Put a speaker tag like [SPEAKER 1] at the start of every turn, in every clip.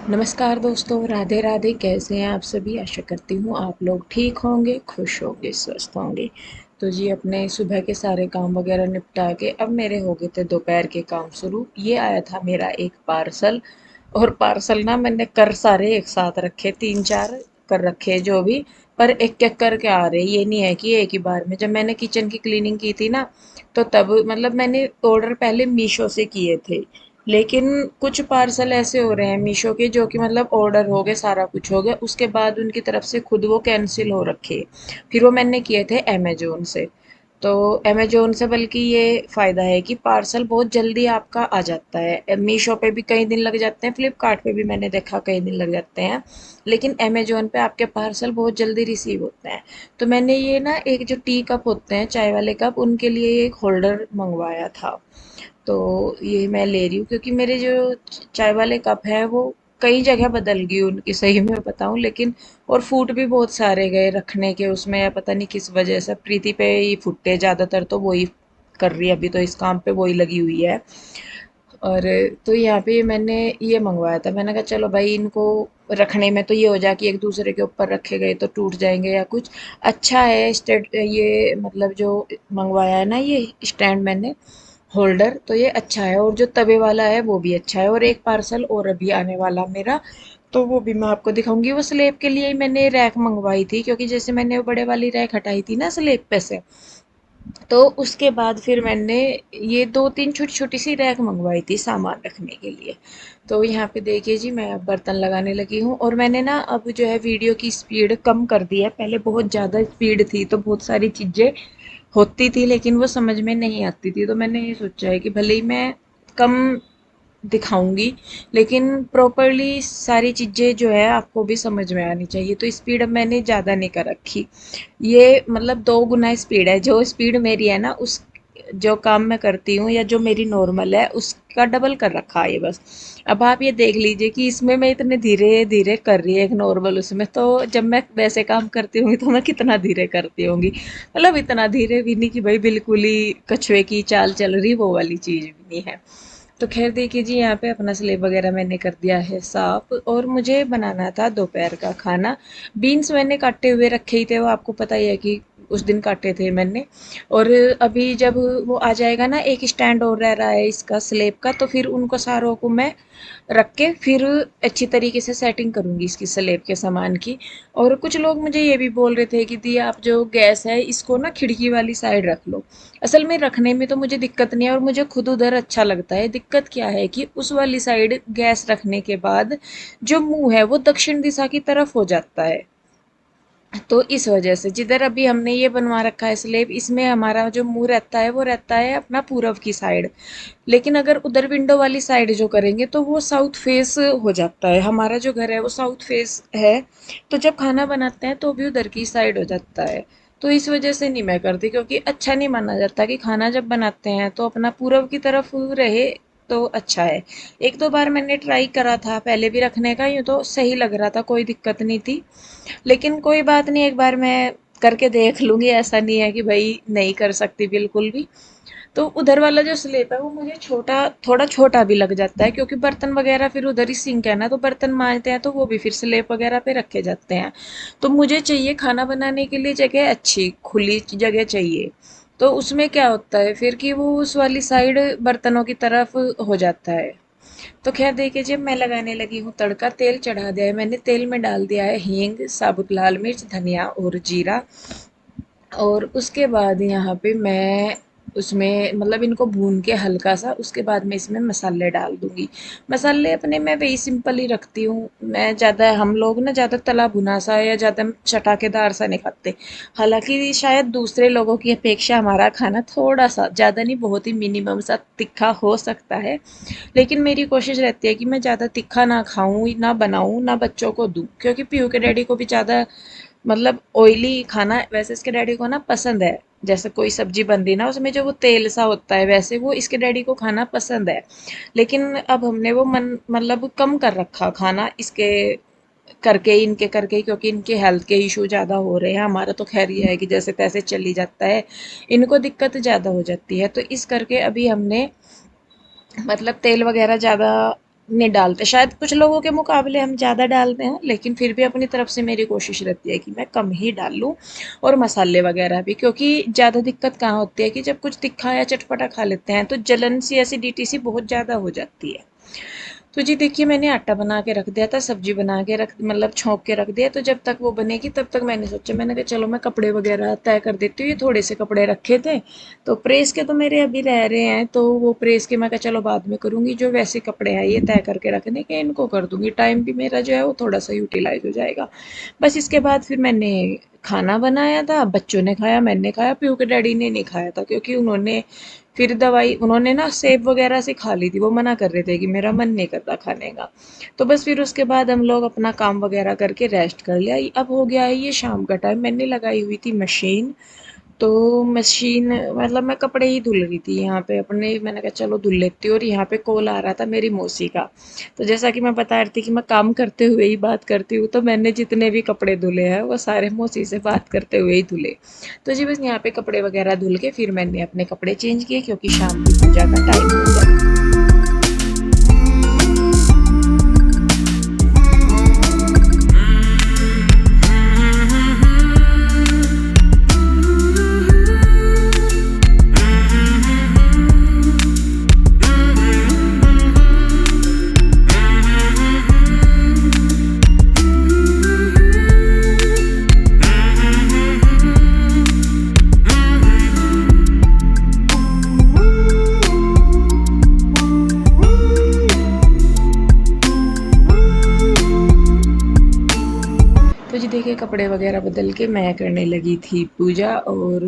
[SPEAKER 1] नमस्कार दोस्तों, राधे राधे। कैसे हैं आप सभी? आशा करती हूँ आप लोग ठीक होंगे, खुश होंगे, स्वस्थ होंगे। तो जी, अपने सुबह के सारे काम वगैरह निपटा के अब मेरे हो गए थे दोपहर के काम शुरू। ये आया था मेरा एक पार्सल। और पार्सल ना मैंने कर सारे एक साथ रखे, 3 4 कर रखे जो भी। पर एक एक करके आ रहे, ये नहीं है कि एक ही बार में। जब मैंने किचन की क्लीनिंग की थी ना, तो तब मतलब मैंने ऑर्डर पहले मीशो से किए थे। लेकिन कुछ पार्सल ऐसे हो रहे हैं मीशो के, जो कि मतलब ऑर्डर हो गए, सारा कुछ हो गया, उसके बाद उनकी तरफ से खुद वो कैंसिल हो रखे। फिर वो मैंने किए थे अमेजोन से। तो अमेजोन से बल्कि ये फ़ायदा है कि पार्सल बहुत जल्दी आपका आ जाता है। मीशो पे भी कई दिन लग जाते हैं, फ्लिपकार्ट पे भी मैंने देखा कई दिन लग जाते हैं। लेकिन अमेजोन पे आपके पार्सल बहुत जल्दी रिसीव होते हैं। तो मैंने ये ना, एक जो टी कप होते हैं, चाय वाले कप, उनके लिए एक होल्डर मंगवाया था। तो ये मैं ले रही हूँ क्योंकि मेरे जो चाय वाले कप हैं वो कई जगह बदल गई उनकी, सही में बताऊँ। लेकिन और फूट भी बहुत सारे गए रखने के उसमें, या पता नहीं किस वजह से। प्रीति पे ही फुटे ज़्यादातर, तो वही कर रही है अभी, तो इस काम पे वही लगी हुई है। और तो यहाँ पे मैंने ये मंगवाया था। मैंने कहा चलो भाई, इनको रखने में तो ये हो जाए कि एक दूसरे के ऊपर रखे गए तो टूट जाएंगे या कुछ। अच्छा है स्टेट ये, मतलब जो मंगवाया है ना ये स्टैंड मैंने, होल्डर, तो ये अच्छा है। और जो तवे वाला है वो भी अच्छा है। और एक पार्सल और अभी आने वाला मेरा, तो वो भी मैं आपको दिखाऊंगी। वो स्लेब के लिए ही मैंने रैक मंगवाई थी, क्योंकि जैसे मैंने वो बड़े वाली रैक हटाई थी ना स्लेब पे से, तो उसके बाद फिर मैंने ये 2 3 छोटी छोटी सी रैक मंगवाई थी सामान रखने के लिए। तो यहाँ पे देखिए जी, मैं अब बर्तन लगाने लगी हूँ। और मैंने ना अब जो है वीडियो की स्पीड कम कर दी है। पहले बहुत ज़्यादा स्पीड थी, तो बहुत सारी चीज़ें होती थी लेकिन वो समझ में नहीं आती थी। तो मैंने ये सोचा है कि भले ही मैं कम दिखाऊंगी, लेकिन प्रॉपरली सारी चीज़ें जो है आपको भी समझ में आनी चाहिए। तो स्पीड अब मैंने ज़्यादा नहीं कर रखी। ये मतलब 2 गुना स्पीड है। जो स्पीड मेरी है ना, उस जो काम मैं करती हूँ या जो मेरी नॉर्मल है उसका डबल कर रखा है ये बस। अब आप ये देख लीजिए कि इसमें मैं इतने धीरे धीरे कर रही है एक नॉर्मल उसमें, तो जब मैं वैसे काम करती होंगी तो मैं कितना धीरे करती होंगी। मतलब इतना धीरे भी नहीं कि भाई बिल्कुल ही कछुए की चाल चल रही, वो वाली चीज़ भी नहीं है। तो खैर देखिए जी, यहाँ पे अपना स्लेब वगैरह मैंने कर दिया है साफ। और मुझे बनाना था दोपहर का खाना। बीन्स मैंने काटे हुए रखे ही थे, वो आपको पता ही है कि उस दिन काटे थे मैंने। और अभी जब वो आ जाएगा ना, एक स्टैंड और रह रहा है इसका स्लेब का, तो फिर उनको सारों को मैं रख के फिर अच्छी तरीके से सेटिंग करूँगी इसकी स्लेब के सामान की। और कुछ लोग मुझे ये भी बोल रहे थे कि दी, आप जो गैस है इसको ना खिड़की वाली साइड रख लो। असल में रखने में तो मुझे दिक्कत नहीं है, और मुझे खुद उधर अच्छा लगता है। दिक्कत क्या है कि उस वाली साइड गैस रखने के बाद जो मुंह है वो दक्षिण दिशा की तरफ हो जाता है। तो इस वजह से जिधर अभी हमने ये बनवा रखा है स्लेब, इसमें हमारा जो मुंह रहता है वो रहता है अपना पूरब की साइड। लेकिन अगर उधर विंडो वाली साइड जो करेंगे तो वो साउथ फेस हो जाता है। हमारा जो घर है वो साउथ फेस है, तो जब खाना बनाते हैं तो भी उधर की साइड हो जाता है। तो इस वजह से नहीं मैं करती, क्योंकि अच्छा नहीं माना जाता कि खाना जब बनाते हैं तो अपना पूरब की तरफ रहे, तो अच्छा है। एक दो बार मैंने ट्राई करा था पहले भी रखने का, यूँ तो सही लग रहा था, कोई दिक्कत नहीं थी। लेकिन कोई बात नहीं, एक बार मैं करके देख लूँगी। ऐसा नहीं है कि भई नहीं कर सकती बिल्कुल भी। तो उधर वाला जो स्लेब है वो मुझे छोटा, थोड़ा छोटा भी लग जाता है, क्योंकि बर्तन वगैरह फिर उधर ही सिंक है ना, तो बर्तन मांजते हैं तो वो भी फिर स्लेब वगैरह पे रखे जाते हैं। तो मुझे चाहिए खाना बनाने के लिए जगह अच्छी, खुली जगह चाहिए। तो उसमें क्या होता है फिर कि वो उस वाली साइड बर्तनों की तरफ हो जाता है। तो खैर देखिए, जब मैं लगाने लगी हूँ तड़का, तेल चढ़ा दिया है मैंने। तेल में डाल दिया है हींग, साबुत लाल मिर्च, धनिया और जीरा। और उसके बाद यहाँ पे मैं उसमें मतलब इनको भून के हल्का सा, उसके बाद मैं इसमें मसाले डाल दूँगी। मसाले अपने मैं वही सिंपल ही रखती हूँ। मैं ज़्यादा, हम लोग ना ज़्यादा तला भुना सा या ज़्यादा चटाकेदार सा नहीं खाते। हालाँकि शायद दूसरे लोगों की अपेक्षा हमारा खाना थोड़ा-सा, ज़्यादा नहीं, बहुत ही मिनिमम सा तीखा हो सकता है। लेकिन मेरी कोशिश रहती है कि मैं ज़्यादा तीखा ना खाऊँ, ना बनाऊँ, ना बच्चों को दूँ। क्योंकि पीहू के डैडी को भी ज़्यादा मतलब ऑयली खाना वैसे इसके डैडी को ना पसंद है। जैसे कोई सब्जी बन रही ना, उसमें जो वो तेल सा होता है, वैसे वो इसके डैडी को खाना पसंद है। लेकिन अब हमने वो मन मतलब कम कर रखा खाना इसके करके, इनके करके, क्योंकि इनके हेल्थ के इशू ज़्यादा हो रहे हैं। हमारा तो खैर ये है कि जैसे तैसे चल ही जाता है, इनको दिक्कत ज़्यादा हो जाती है। तो इस करके अभी हमने मतलब तेल वगैरह ज़्यादा नहीं डालते, शायद कुछ लोगों के मुकाबले हम ज़्यादा डालते हैं, लेकिन फिर भी अपनी तरफ से मेरी कोशिश रहती है कि मैं कम ही डालूँ। और मसाले वगैरह भी, क्योंकि ज़्यादा दिक्कत कहाँ होती है कि जब कुछ तीखा या चटपटा खा लेते हैं तो जलन सी, एसिडिटी सी बहुत ज़्यादा हो जाती है। तो जी देखिए, मैंने आटा बना के रख दिया था, सब्जी बना के रख मतलब छौंक के रख दिया, तो जब तक वो बनेगी तब तक मैंने सोचा, मैंने कहा चलो मैं कपड़े वगैरह तय कर देती हूँ। ये थोड़े से कपड़े रखे थे तो प्रेस के तो मेरे अभी रह रहे हैं, तो वो प्रेस के मैं कहा चलो बाद में करूँगी। जो वैसे कपड़े हैं ये तय करके रखने के, इनको कर दूँगी, टाइम भी मेरा जो है वो थोड़ा सा यूटिलाइज हो जाएगा। बस इसके बाद फिर मैंने खाना बनाया था, बच्चों ने खाया, मैंने खाया, पीयू के डैडी ने नहीं खाया था क्योंकि उन्होंने फिर दवाई उन्होंने ना सेब वगैरह से खा ली थी, वो मना कर रहे थे कि मेरा मन नहीं करता खाने का। तो बस फिर उसके बाद हम लोग अपना काम वगैरह करके रेस्ट कर लिया। अब हो गया है ये शाम का टाइम, मैंने लगाई हुई थी मशीन। तो मशीन मतलब मैं कपड़े ही धुल रही थी यहाँ पे अपने, मैंने कहा चलो धुल लेती हूँ। और यहाँ पे कॉल आ रहा था मेरी मौसी का। तो जैसा कि मैं बता रही थी कि मैं काम करते हुए ही बात करती हूँ, तो मैंने जितने भी कपड़े धुले हैं वो सारे मौसी से बात करते हुए ही धुले। तो जी बस यहाँ पे कपड़े वगैरह धुल के फिर मैंने अपने कपड़े चेंज किए क्योंकि शाम की पूजा का टाइम हो गया। तो जी देखिए, कपड़े वगैरह बदल के मैं करने लगी थी पूजा। और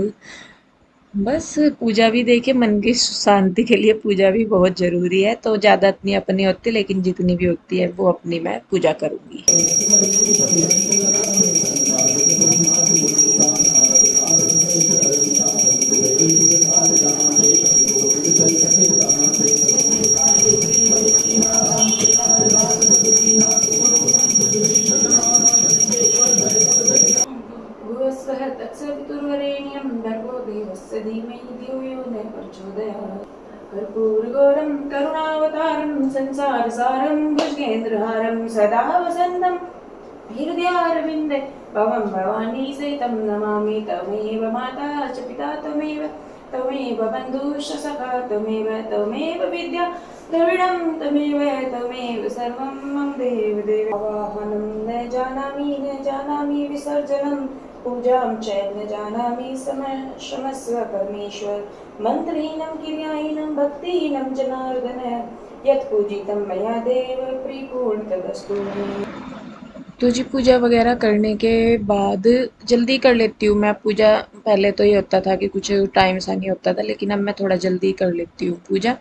[SPEAKER 1] बस पूजा भी देखिए, मन की शांति के लिए पूजा भी बहुत ज़रूरी है। तो ज़्यादा इतनी अपनी होती, लेकिन जितनी भी होती है वो अपनी मैं पूजा करूँगी।
[SPEAKER 2] भुवस्सः तत्सवितुर्वरेण्यं भर्गो देवस्य धीमहि धियो यो न प्रचोदयात्। कर्पूरगौरं करुणावतारं संसारसारं भुजगेन्द्रहारं सदा वसन्तं हृदयारविन्दे भवं भवानी सहितं नमामि। त्वमेव माता च पिता त्वमेव, त्वमेव बन्धुश्च सखा त्वमेव, त्वमेव विद्या द्रविणं त्वमेव, त्वमेव सर्वं मम देवदेव। आवाहनं न जानामि, न जानामि विसर्जनं पूजां च न जानामि क्षमस्व परमेश्वर। मन्त्रहीनं क्रियाहीनं भक्तिहीनं जनार्दन, यत् पूजितं मया देव परिपूर्ण तदस्तु मे।
[SPEAKER 1] तो जी पूजा वगैरह करने के बाद जल्दी कर लेती हूँ मैं पूजा। पहले तो ये होता था कि कुछ टाइम सा नहीं होता था, लेकिन अब मैं थोड़ा जल्दी कर लेती हूँ पूजा।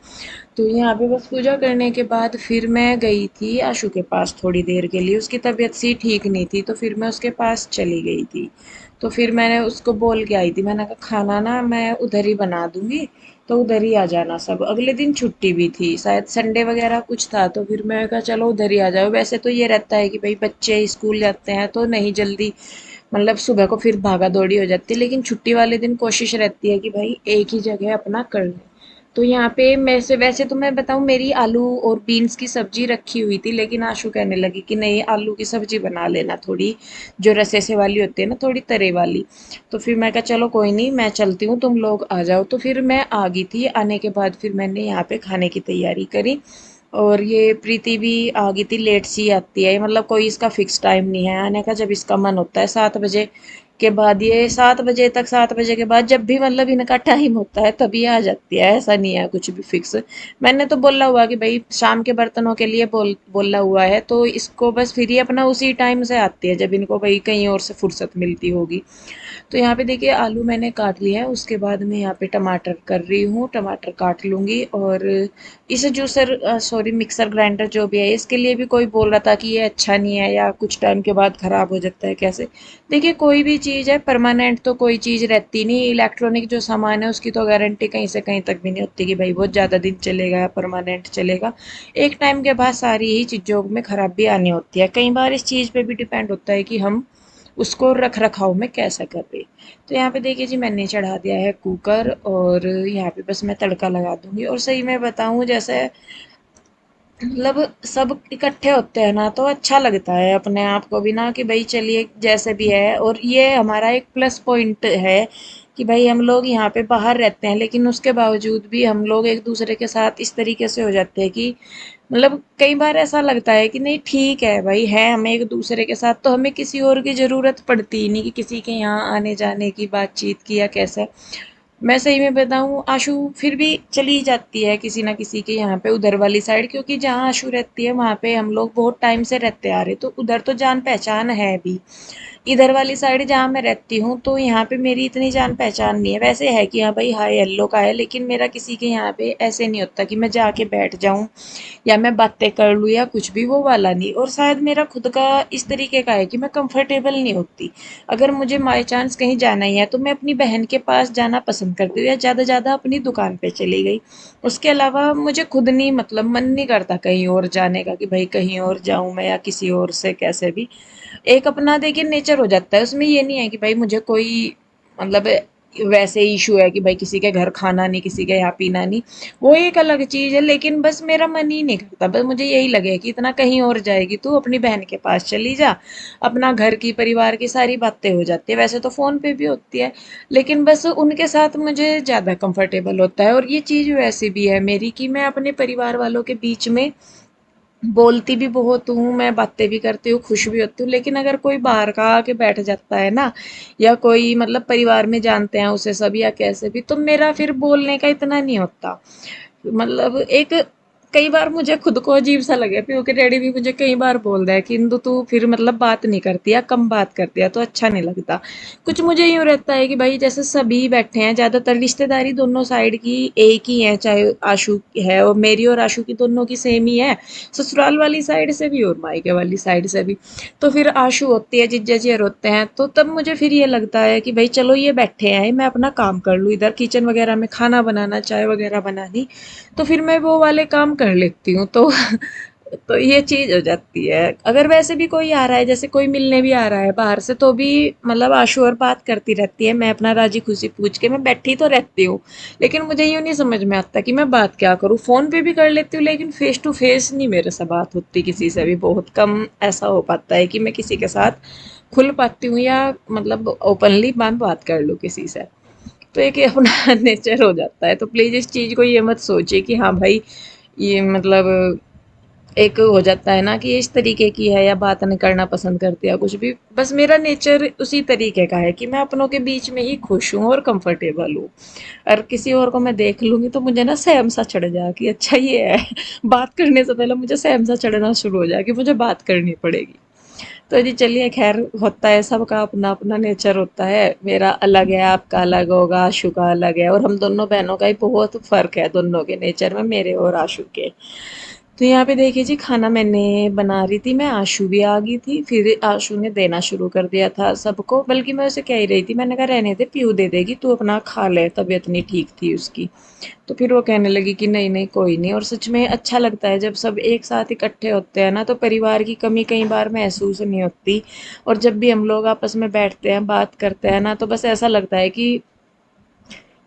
[SPEAKER 1] तो यहाँ पे बस पूजा करने के बाद फिर मैं गई थी आशु के पास थोड़ी देर के लिए, उसकी तबीयत सी ठीक नहीं थी, तो फिर मैं उसके पास चली गई थी। तो फिर मैंने उसको बोल के आई थी, मैंने कहा खाना ना मैं उधर ही बना दूँगी, तो उधर ही आ जाना सब। अगले दिन छुट्टी भी थी, शायद संडे वगैरह कुछ था, तो फिर मैं कहा चलो उधर ही आ जाओ। वैसे तो ये रहता है कि भाई बच्चे स्कूल जाते हैं तो नहीं जल्दी, मतलब सुबह को फिर भागा दौड़ी हो जाती है, लेकिन छुट्टी वाले दिन कोशिश रहती है कि भाई एक ही जगह अपना कर लें। तो यहाँ पे मैं से वैसे तो मैं बताऊँ, मेरी आलू और बीन्स की सब्जी रखी हुई थी, लेकिन आशु कहने लगी कि नहीं आलू की सब्जी बना लेना थोड़ी, जो रसे से वाली होती है ना, थोड़ी तरे वाली। तो फिर मैं कहा चलो कोई नहीं, मैं चलती हूँ, तुम लोग आ जाओ। तो फिर मैं आ गई थी, आने के बाद फिर मैंने यहाँ पे खाने की तैयारी करी। और ये प्रीति भी आ गई थी, लेट सी आती है, मतलब कोई इसका फिक्स टाइम नहीं है आने का, जब इसका मन होता है 7 बजे के बाद, ये 7 बजे तक, 7 बजे के बाद जब भी मतलब इनका टाइम होता है तभी आ जाती है, ऐसा नहीं है कुछ भी फिक्स। मैंने तो बोला हुआ कि भाई शाम के बर्तनों के लिए बोला हुआ है, तो इसको बस फिर ही अपना उसी टाइम से आती है जब इनको भाई कहीं और से फुर्सत मिलती होगी। तो यहाँ पे देखिए आलू मैंने काट लिया है, उसके बाद मैं यहाँ पे टमाटर कर रही हूँ, टमाटर काट लूँगी। और इसे जूसर सॉरी मिक्सर ग्राइंडर जो भी है, इसके लिए भी कोई बोल रहा था कि ये अच्छा नहीं है या कुछ टाइम के बाद ख़राब हो जाता है कैसे। देखिए कोई भी चीज़ है परमानेंट तो कोई चीज़ रहती नहीं, इलेक्ट्रॉनिक जो सामान है उसकी तो गारंटी कहीं से कहीं तक भी नहीं होती कि भाई बहुत ज़्यादा दिन चलेगा या परमानेंट चलेगा। एक टाइम के बाद सारी ही चीज़ों में ख़राबी आनी होती है। कई बार इस चीज़ पे भी डिपेंड होता है कि हम उसको रख रखाव में कैसा कर रहे। तो यहाँ पे देखिए जी मैंने चढ़ा दिया है कुकर, और यहाँ पे बस मैं तड़का लगा दूँगी। और सही में बताऊँ, जैसे मतलब सब इकट्ठे होते हैं ना तो अच्छा लगता है अपने आप को भी ना कि भाई चलिए जैसे भी है। और ये हमारा एक प्लस पॉइंट है कि भाई हम लोग यहाँ पे बाहर रहते हैं लेकिन उसके बावजूद भी हम लोग एक दूसरे के साथ इस तरीके से हो जाते हैं कि मतलब कई बार ऐसा लगता है कि नहीं ठीक है भाई है हमें एक दूसरे के साथ तो हमें किसी और की ज़रूरत पड़ती ही नहीं कि किसी के यहाँ आने जाने की बातचीत की या कैसे। मैं सही में बताऊँ आशु फिर भी चली जाती है किसी ना किसी के यहाँ पे उधर वाली साइड, क्योंकि जहाँ आशु रहती है वहाँ पे हम लोग बहुत टाइम से रहते आ रहे तो उधर तो जान पहचान है भी। इधर वाली साइड जहाँ मैं रहती हूँ तो यहाँ पे मेरी इतनी जान पहचान नहीं है। वैसे है कि हाँ भाई हाय हेलो का है, लेकिन मेरा किसी के यहाँ पे ऐसे नहीं होता कि मैं जाके बैठ जाऊँ या मैं बातें कर लूँ या कुछ भी, वो वाला नहीं। और शायद मेरा खुद का इस तरीके का है कि मैं कंफर्टेबल नहीं होती। अगर मुझे बाई चांस कहीं जाना ही है तो मैं अपनी बहन के पास जाना पसंद करती हूँ या ज़्यादा से ज़्यादा अपनी दुकान पे चली गई। उसके अलावा मुझे खुद नहीं मतलब मन नहीं करता कहीं और जाने का कि भाई कहीं और जाऊँ मैं या किसी और से कैसे भी। एक अपना देखिए नेचर हो जाता है उसमें, ये नहीं है कि भाई मुझे कोई मतलब वैसे इशू है कि भाई किसी के घर खाना नहीं किसी के यहाँ पीना नहीं, वो एक अलग चीज़ है। लेकिन बस मेरा मन ही नहीं करता, बस मुझे यही लगे कि इतना कहीं और जाएगी तू अपनी बहन के पास चली जा, अपना घर की परिवार की सारी बातें हो जाती है, वैसे तो फ़ोन पे भी होती है लेकिन बस उनके साथ मुझे ज़्यादा कंफर्टेबल होता है। और ये चीज़ वैसे भी है मेरी कि मैं अपने परिवार वालों के बीच में बोलती भी बहुत हूँ, मैं बातें भी करती हूँ, खुश भी होती हूँ, लेकिन अगर कोई बाहर का आके बैठ जाता है ना या कोई मतलब परिवार में जानते हैं उसे सब या कैसे भी, तो मेरा फिर बोलने का इतना नहीं होता। मतलब एक कई बार मुझे खुद को अजीब सा लगे, क्योंकि डैडी भी मुझे कई बार बोल रहा है कि इंदु तू फिर मतलब बात नहीं करती या कम बात करती है तो अच्छा नहीं लगता। कुछ मुझे यूँ रहता है कि भाई जैसे सभी बैठे हैं, ज़्यादातर रिश्तेदारी दोनों साइड की एक ही है, चाहे आशु है और मेरी और आशु की दोनों की सेम ही है, ससुराल वाली साइड से भी और मायके वाली साइड से भी। तो फिर आशु होती है जीजा जी और होते हैं तो तब मुझे फिर ये लगता है कि भाई चलो ये बैठे हैं मैं अपना काम कर लूँ, इधर किचन वगैरह में खाना बनाना चाय वगैरह बनानी, तो फिर मैं वो वाले काम कर लेती हूँ। तो तो ये चीज़ हो जाती है। अगर वैसे भी कोई आ रहा है जैसे कोई मिलने भी आ रहा है बाहर से तो भी मतलब आशु और बात करती रहती है, मैं अपना राजी खुशी पूछ के मैं बैठी तो रहती हूँ। लेकिन मुझे यूँ नहीं समझ में आता कि मैं बात क्या करूँ, फ़ोन पे भी कर लेती हूँ लेकिन फ़ेस टू फ़ेस नहीं मेरे से बात होती किसी से भी, बहुत कम ऐसा हो पाता है कि मैं किसी के साथ खुल पाती हूँ या मतलब ओपनली मैं बात कर लूँ किसी से। तो एक ये अपना नेचर हो जाता है, तो प्लीज़ इस चीज़ को ये मत सोचिए कि हाँ भाई ये मतलब एक हो जाता है ना कि ये इस तरीके की है या बात नहीं करना पसंद करती है कुछ भी। बस मेरा नेचर उसी तरीके का है कि मैं अपनों के बीच में ही खुश हूँ और कंफर्टेबल हूँ। और किसी और को मैं देख लूँगी तो मुझे ना सहम सा चढ़ जाए कि अच्छा ये है बात करने से पहले मुझे सहम सा चढ़ना शुरू हो जाए कि मुझे बात करनी पड़ेगी। तो जी चलिए खैर होता है, सबका अपना अपना नेचर होता है, मेरा अलग है आपका अलग होगा आशु का अलग है, और हम दोनों बहनों का ही बहुत फ़र्क है दोनों के नेचर में, मेरे और आशु के। तो यहाँ पे देखिए जी खाना मैंने बना रही थी मैं, आशु भी आ गई थी, फिर आशु ने देना शुरू कर दिया था सबको, बल्कि मैं उसे कह ही रही थी, मैंने कहा रहने दे पीऊ दे देगी तू अपना खा ले, तबीयत नहीं ठीक थी उसकी। तो फिर वो कहने लगी कि नहीं नहीं कोई नहीं। और सच में अच्छा लगता है जब सब एक साथ इकट्ठे होते हैं ना तो परिवार की कमी कई बार महसूस नहीं होती। और जब भी हम लोग आपस में बैठते हैं बात करते हैं ना तो बस ऐसा लगता है कि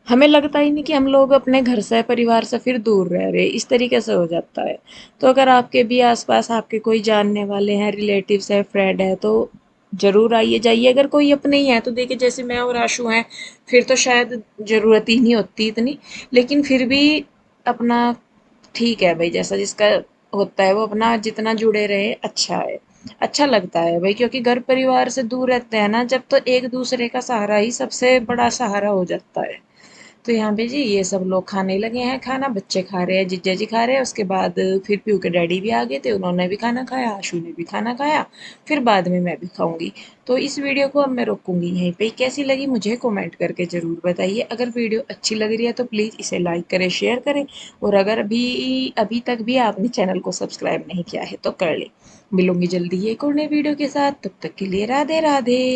[SPEAKER 1] हमें लगता ही नहीं कि हम लोग अपने घर से परिवार से फिर दूर रह रहे, इस तरीके से हो जाता है। तो अगर आपके भी आसपास आपके कोई जानने वाले हैं रिलेटिव्स है फ्रेंड है तो ज़रूर आइए जाइए। अगर कोई अपने ही है तो देखिए जैसे मैं और आशु हैं फिर तो शायद ज़रूरत ही नहीं होती इतनी, लेकिन फिर भी अपना ठीक है भाई, जैसा जिसका होता है वो अपना जितना जुड़े रहे अच्छा है। अच्छा लगता है भाई, क्योंकि घर परिवार से दूर रहते हैं ना जब तो एक दूसरे का सहारा ही सबसे बड़ा सहारा हो जाता है। तो यहाँ पे जी ये सब लोग खाने लगे हैं खाना, बच्चे खा रहे हैं जीजा जी खा रहे हैं, उसके बाद फिर पीयू के डैडी भी आ गए थे उन्होंने भी खाना खाया, आशु ने भी खाना खाया, फिर बाद में मैं भी खाऊंगी। तो इस वीडियो को अब मैं रोकूंगी यहीं पे, कैसी लगी मुझे कमेंट करके ज़रूर बताइए। अगर वीडियो अच्छी लग रही है तो प्लीज़ इसे लाइक करें शेयर करें, और अगर अभी अभी तक भी आपने चैनल को सब्सक्राइब नहीं किया है तो कर लें। मिलूंगी जल्दी एक और नई वीडियो के साथ, तब तक के लिए राधे राधे।